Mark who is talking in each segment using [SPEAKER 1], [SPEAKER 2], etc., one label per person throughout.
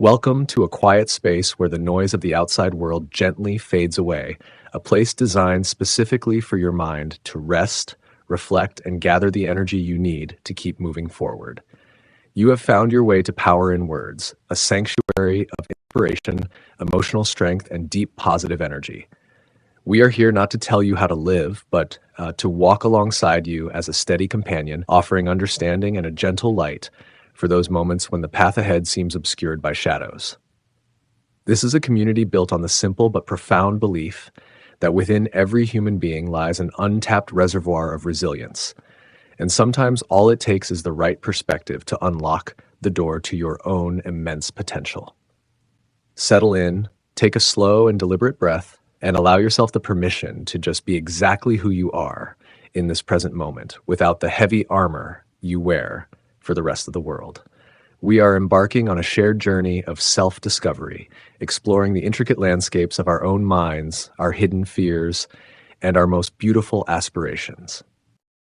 [SPEAKER 1] Welcome to a quiet space where the noise of the outside world gently fades away, a place designed specifically for your mind to rest, reflect, and gather the energy you need to keep moving forward. You have found your way to Power in Words, a sanctuary of inspiration, emotional strength, and deep positive energy. We are here not to tell you how to live, but to walk alongside you as a steady companion, offering understanding and a gentle light for those moments when the path ahead seems obscured by shadows. This is a community built on the simple but profound belief that within every human being lies an untapped reservoir of resilience. And sometimes all it takes is the right perspective to unlock the door to your own immense potential. Settle in, take a slow and deliberate breath, and allow yourself the permission to just be exactly who you are in this present moment without the heavy armor you wear for the rest of the world. We are embarking on a shared journey of self-discovery, exploring the intricate landscapes of our own minds, our hidden fears, and our most beautiful aspirations.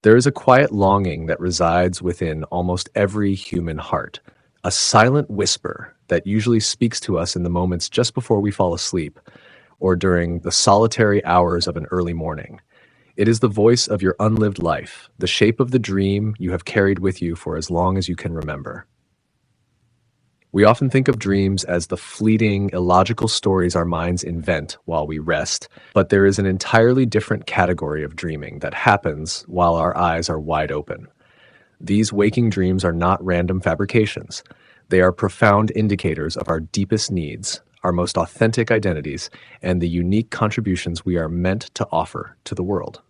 [SPEAKER 1] There is a quiet longing that resides within almost every human heart, a silent whisper that usually speaks to us in the moments just before we fall asleep or during the solitary hours of an early morning. It is the voice of your unlived life, the shape of the dream you have carried with you for as long as you can remember. We often think of dreams as the fleeting, illogical stories our minds invent while we rest, but there is an entirely different category of dreaming that happens while our eyes are wide open. These waking dreams are not random fabrications. They are profound indicators of our deepest needs, our most authentic identities, and the unique contributions we are meant to offer to the world.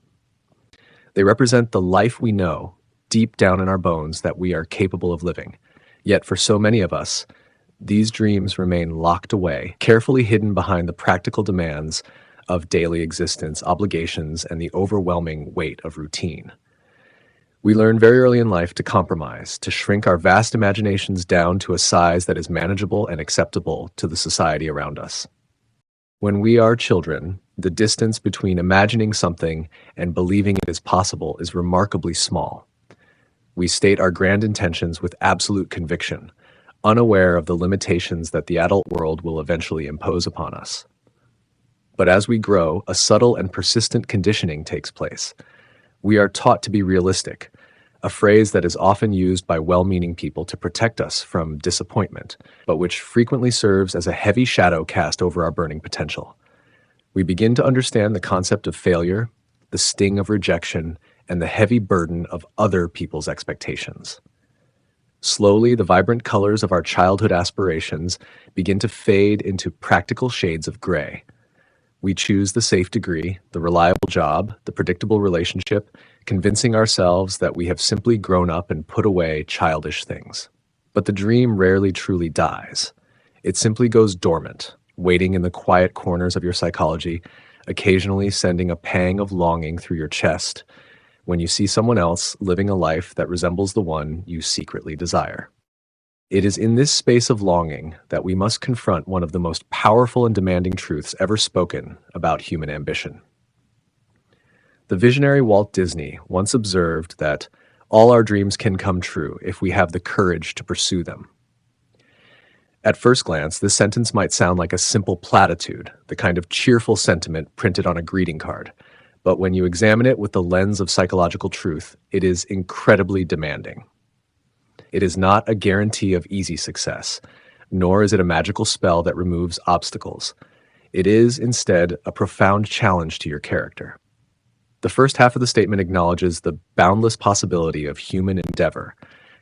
[SPEAKER 1] They represent the life we know deep down in our bones that we are capable of living. Yet for so many of us, these dreams remain locked away, carefully hidden behind the practical demands of daily existence, obligations, and the overwhelming weight of routine. We learn very early in life to compromise, to shrink our vast imaginations down to a size that is manageable and acceptable to the society around us. When we are children, the distance between imagining something and believing it is possible is remarkably small. We state our grand intentions with absolute conviction, unaware of the limitations that the adult world will eventually impose upon us. But as we grow, a subtle and persistent conditioning takes place. We are taught to be realistic, a phrase that is often used by well-meaning people to protect us from disappointment, but which frequently serves as a heavy shadow cast over our burning potential. We begin to understand the concept of failure, the sting of rejection, and the heavy burden of other people's expectations. Slowly, the vibrant colors of our childhood aspirations begin to fade into practical shades of gray. We choose the safe degree, the reliable job, the predictable relationship, convincing ourselves that we have simply grown up and put away childish things. But the dream rarely truly dies. It simply goes dormant, waiting in the quiet corners of your psychology, occasionally sending a pang of longing through your chest when you see someone else living a life that resembles the one you secretly desire. It is in this space of longing that we must confront one of the most powerful and demanding truths ever spoken about human ambition. The visionary Walt Disney once observed that all our dreams can come true if we have the courage to pursue them. At first glance, this sentence might sound like a simple platitude, the kind of cheerful sentiment printed on a greeting card. But when you examine it with the lens of psychological truth, it is incredibly demanding. It is not a guarantee of easy success, nor is it a magical spell that removes obstacles. It is, instead, a profound challenge to your character. The first half of the statement acknowledges the boundless possibility of human endeavor,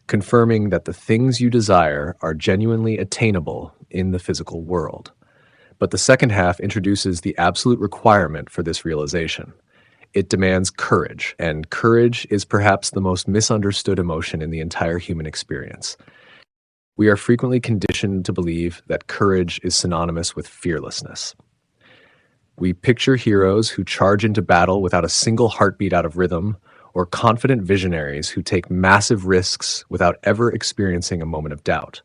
[SPEAKER 1] confirming that the things you desire are genuinely attainable in the physical world. But the second half introduces the absolute requirement for this realization. It demands courage, and courage is perhaps the most misunderstood emotion in the entire human experience. We are frequently conditioned to believe that courage is synonymous with fearlessness. We picture heroes who charge into battle without a single heartbeat out of rhythm, or confident visionaries who take massive risks without ever experiencing a moment of doubt.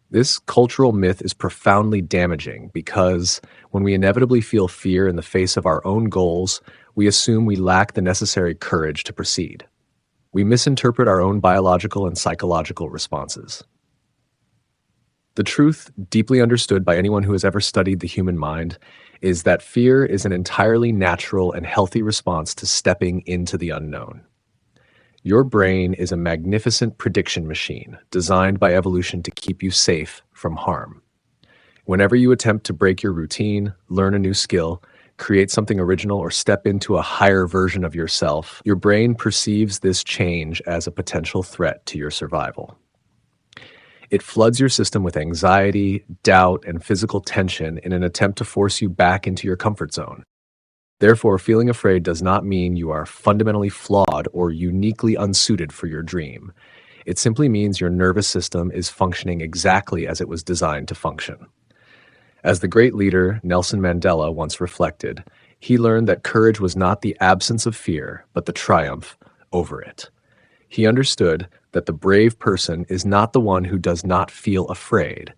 [SPEAKER 1] This cultural myth is profoundly damaging because when we inevitably feel fear in the face of our own goals, we assume we lack the necessary courage to proceed. We misinterpret our own biological and psychological responses. The truth, deeply understood by anyone who has ever studied the human mind, is that fear is an entirely natural and healthy response to stepping into the unknown. Your brain is a magnificent prediction machine designed by evolution to keep you safe from harm. Whenever you attempt to break your routine, learn a new skill, create something original, or step into a higher version of yourself, your brain perceives this change as a potential threat to your survival. It floods your system with anxiety, doubt, and physical tension in an attempt to force you back into your comfort zone. Therefore, feeling afraid does not mean you are fundamentally flawed or uniquely unsuited for your dream. It simply means your nervous system is functioning exactly as it was designed to function. As the great leader Nelson Mandela once reflected, he learned that courage was not the absence of fear, but the triumph over it. He understood that the brave person is not the one who does not feel afraid,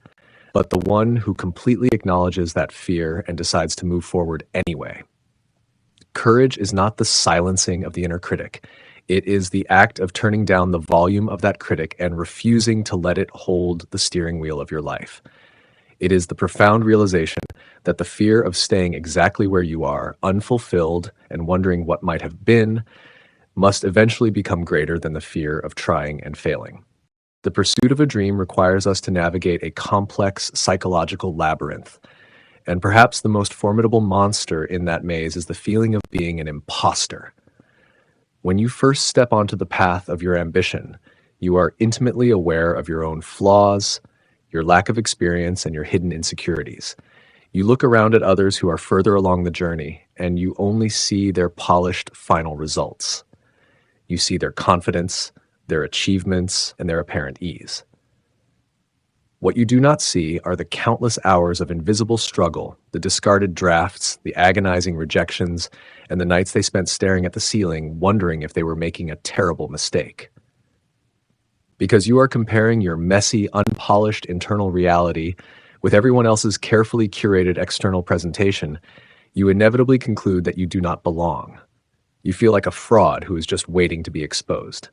[SPEAKER 1] but the one who completely acknowledges that fear and decides to move forward anyway. Courage is not the silencing of the inner critic. It is the act of turning down the volume of that critic and refusing to let it hold the steering wheel of your life. It is the profound realization that the fear of staying exactly where you are, unfulfilled and wondering what might have been, must eventually become greater than the fear of trying and failing. The pursuit of a dream requires us to navigate a complex psychological labyrinth, and perhaps the most formidable monster in that maze is the feeling of being an imposter. When you first step onto the path of your ambition, you are intimately aware of your own flaws, your lack of experience, and your hidden insecurities. You look around at others who are further along the journey, and you only see their polished final results. You see their confidence, their achievements, and their apparent ease. What you do not see are the countless hours of invisible struggle, the discarded drafts, the agonizing rejections, and the nights they spent staring at the ceiling, wondering if they were making a terrible mistake. Because you are comparing your messy, unpolished internal reality with everyone else's carefully curated external presentation, you inevitably conclude that you do not belong. You feel like a fraud who is just waiting to be exposed.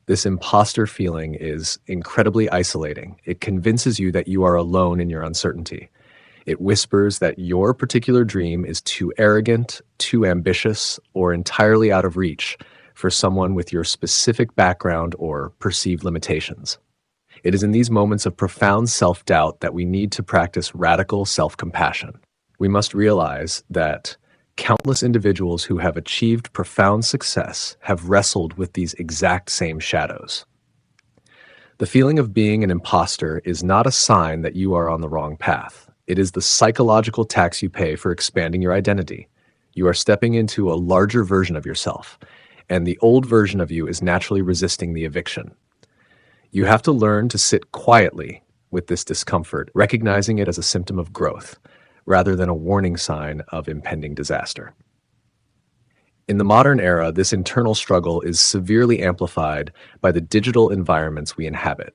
[SPEAKER 1] This imposter feeling is incredibly isolating. It convinces you that you are alone in your uncertainty. It whispers that your particular dream is too arrogant, too ambitious, or entirely out of reach for someone with your specific background or perceived limitations. It is in these moments of profound self-doubt that we need to practice radical self-compassion. We must realize that countless individuals who have achieved profound success have wrestled with these exact same shadows. The feeling of being an imposter is not a sign that you are on the wrong path. It is the psychological tax you pay for expanding your identity. You are stepping into a larger version of yourself, and the old version of you is naturally resisting the eviction. You have to learn to sit quietly with this discomfort, recognizing it as a symptom of growth, rather than a warning sign of impending disaster. In the modern era, this internal struggle is severely amplified by the digital environments we inhabit.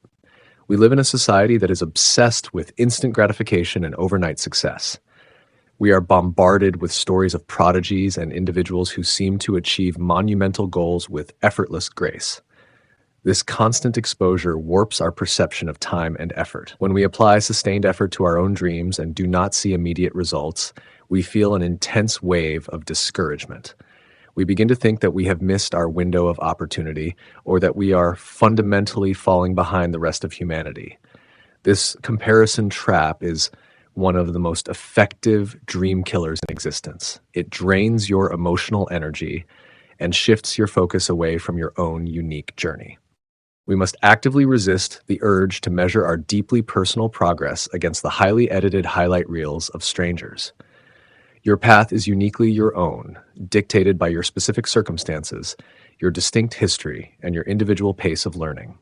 [SPEAKER 1] We live in a society that is obsessed with instant gratification and overnight success. We are bombarded with stories of prodigies and individuals who seem to achieve monumental goals with effortless grace. This constant exposure warps our perception of time and effort. When we apply sustained effort to our own dreams and do not see immediate results, we feel an intense wave of discouragement. We begin to think that we have missed our window of opportunity or that we are fundamentally falling behind the rest of humanity. This comparison trap is one of the most effective dream killers in existence. It drains your emotional energy and shifts your focus away from your own unique journey. We must actively resist the urge to measure our deeply personal progress against the highly edited highlight reels of strangers. Your path is uniquely your own, dictated by your specific circumstances, your distinct history, and your individual pace of learning.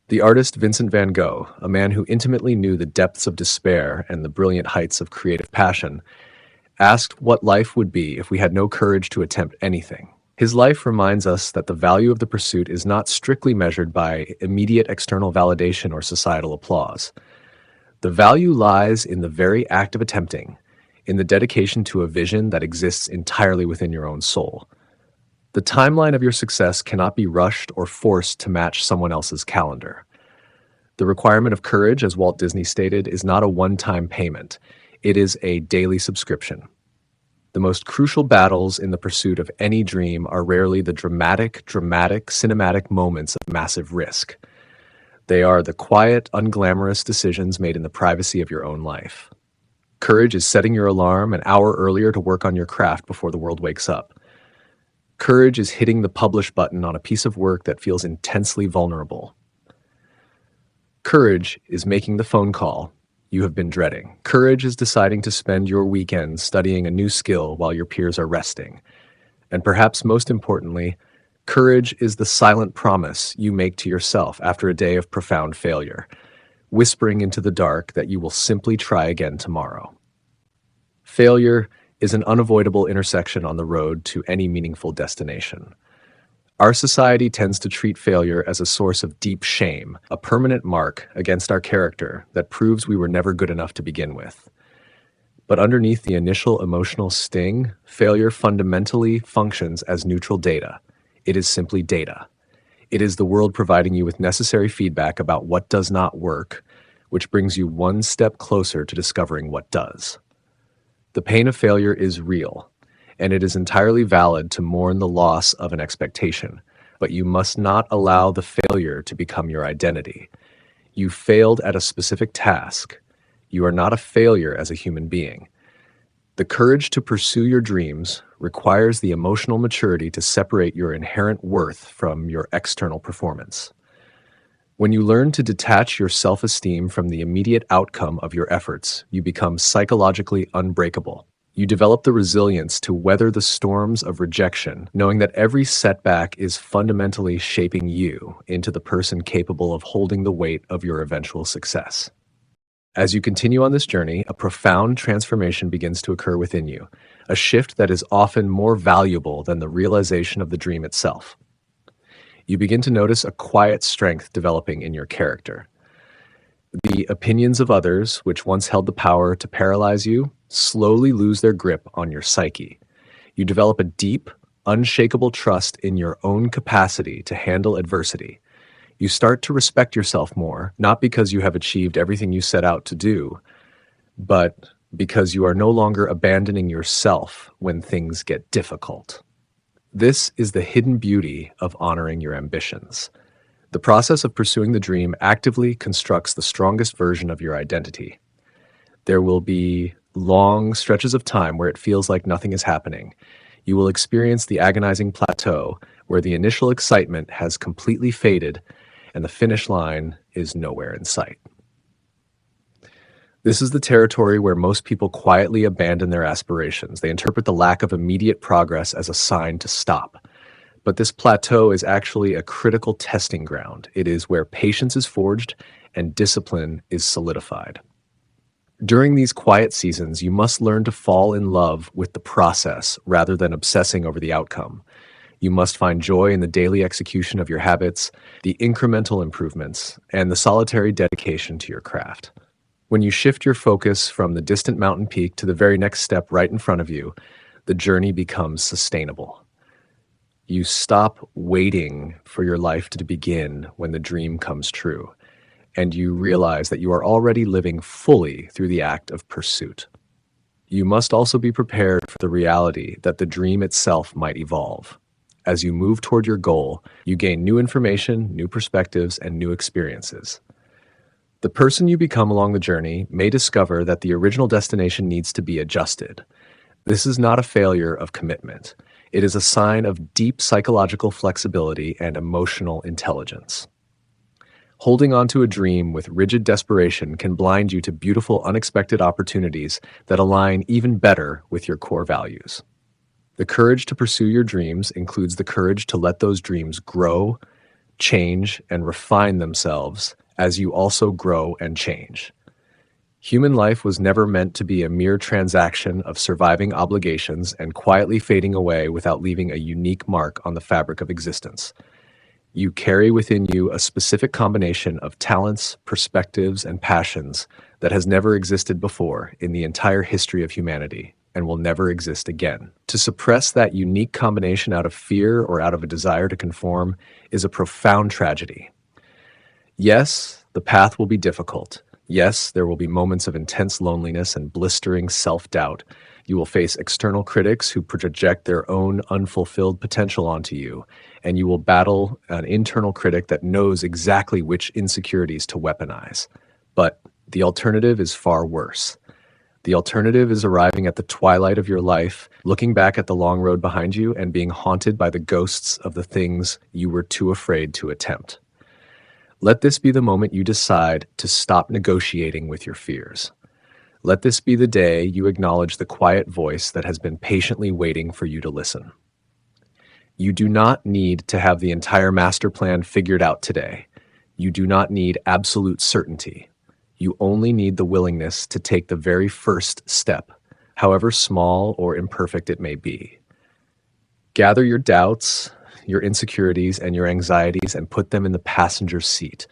[SPEAKER 1] The artist Vincent van Gogh, a man who intimately knew the depths of despair and the brilliant heights of creative passion, asked what life would be if we had no courage to attempt anything. His life reminds us that the value of the pursuit is not strictly measured by immediate external validation or societal applause. The value lies in the very act of attempting, in the dedication to a vision that exists entirely within your own soul. The timeline of your success cannot be rushed or forced to match someone else's calendar. The requirement of courage, as Walt Disney stated, is not a one-time payment. It is a daily subscription. The most crucial battles in the pursuit of any dream are rarely the dramatic, cinematic moments of massive risk. They are the quiet, unglamorous decisions made in the privacy of your own life. Courage is setting your alarm an hour earlier to work on your craft before the world wakes up. Courage is hitting the publish button on a piece of work that feels intensely vulnerable. Courage is making the phone call you have been dreading. Courage is deciding to spend your weekend studying a new skill while your peers are resting. And perhaps most importantly, courage is the silent promise you make to yourself after a day of profound failure, whispering into the dark that you will simply try again tomorrow. Failure is an unavoidable intersection on the road to any meaningful destination. Our society tends to treat failure as a source of deep shame, a permanent mark against our character that proves we were never good enough to begin with. But underneath the initial emotional sting, failure fundamentally functions as neutral data. It is simply data. It is the world providing you with necessary feedback about what does not work, which brings you one step closer to discovering what does. The pain of failure is real, and it is entirely valid to mourn the loss of an expectation, but you must not allow the failure to become your identity. You failed at a specific task. You are not a failure as a human being. The courage to pursue your dreams requires the emotional maturity to separate your inherent worth from your external performance. When you learn to detach your self-esteem from the immediate outcome of your efforts, you become psychologically unbreakable. You develop the resilience to weather the storms of rejection, knowing that every setback is fundamentally shaping you into the person capable of holding the weight of your eventual success. As you continue on this journey, a profound transformation begins to occur within you, a shift that is often more valuable than the realization of the dream itself. You begin to notice a quiet strength developing in your character. The opinions of others, which once held the power to paralyze you, slowly lose their grip on your psyche. You develop a deep, unshakable trust in your own capacity to handle adversity. You start to respect yourself more, not because you have achieved everything you set out to do, but because you are no longer abandoning yourself when things get difficult. This is the hidden beauty of honoring your ambitions. The process of pursuing the dream actively constructs the strongest version of your identity. There will be long stretches of time where it feels like nothing is happening. You will experience the agonizing plateau where the initial excitement has completely faded and the finish line is nowhere in sight. This is the territory where most people quietly abandon their aspirations. They interpret the lack of immediate progress as a sign to stop. But this plateau is actually a critical testing ground. It is where patience is forged and discipline is solidified. During these quiet seasons, you must learn to fall in love with the process rather than obsessing over the outcome. You must find joy in the daily execution of your habits, the incremental improvements, and the solitary dedication to your craft. When you shift your focus from the distant mountain peak to the very next step right in front of you, the journey becomes sustainable. You stop waiting for your life to begin when the dream comes true, and you realize that you are already living fully through the act of pursuit. You must also be prepared for the reality that the dream itself might evolve. As you move toward your goal, you gain new information, new perspectives, and new experiences. The person you become along the journey may discover that the original destination needs to be adjusted. This is not a failure of commitment. It is a sign of deep psychological flexibility and emotional intelligence. Holding on to a dream with rigid desperation can blind you to beautiful, unexpected opportunities that align even better with your core values. The courage to pursue your dreams includes the courage to let those dreams grow, change, and refine themselves as you also grow and change. Human life was never meant to be a mere transaction of surviving obligations and quietly fading away without leaving a unique mark on the fabric of existence. You carry within you a specific combination of talents, perspectives, and passions that has never existed before in the entire history of humanity and will never exist again. To suppress that unique combination out of fear or out of a desire to conform is a profound tragedy. Yes, The path will be difficult. Yes, there will be moments of intense loneliness and blistering self-doubt. You will face external critics who project their own unfulfilled potential onto you, and you will battle an internal critic that knows exactly which insecurities to weaponize. But the alternative is far worse. The alternative is arriving at the twilight of your life, looking back at the long road behind you, and being haunted by the ghosts of the things you were too afraid to attempt. Let this be the moment you decide to stop negotiating with your fears. Let this be the day you acknowledge the quiet voice that has been patiently waiting for you to listen. You do not need to have the entire master plan figured out today. You do not need absolute certainty. You only need the willingness to take the very first step, however small or imperfect it may be. Gather your doubts, your insecurities, and your anxieties and put them in the passenger seat.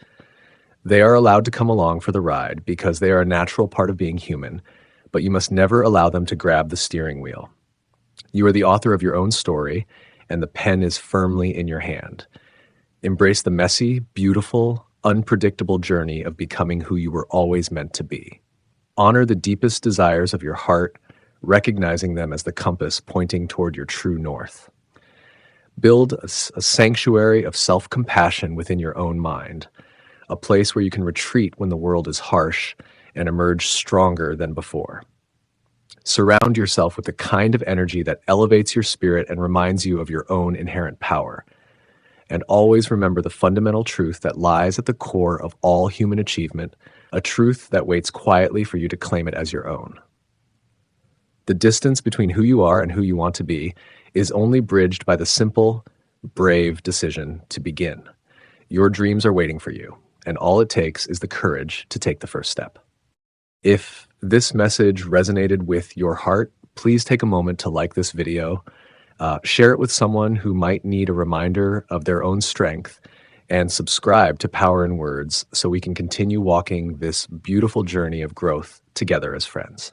[SPEAKER 1] They are allowed to come along for the ride because they are a natural part of being human, but you must never allow them to grab the steering wheel. You are the author of your own story, and the pen is firmly in your hand. Embrace the messy, beautiful, unpredictable journey of becoming who you were always meant to be. Honor the deepest desires of your heart, recognizing them as the compass pointing toward your true north. Build a sanctuary of self-compassion within your own mind, a place where you can retreat when the world is harsh and emerge stronger than before. Surround yourself with the kind of energy that elevates your spirit and reminds you of your own inherent power. And always remember the fundamental truth that lies at the core of all human achievement, a truth that waits quietly for you to claim it as your own. The distance between who you are and who you want to be is only bridged by the simple, brave decision to begin. Your dreams are waiting for you, and all it takes is the courage to take the first step. If this message resonated with your heart, please take a moment to like this video, share it with someone who might need a reminder of their own strength, and subscribe to Power in Words so we can continue walking this beautiful journey of growth together as friends.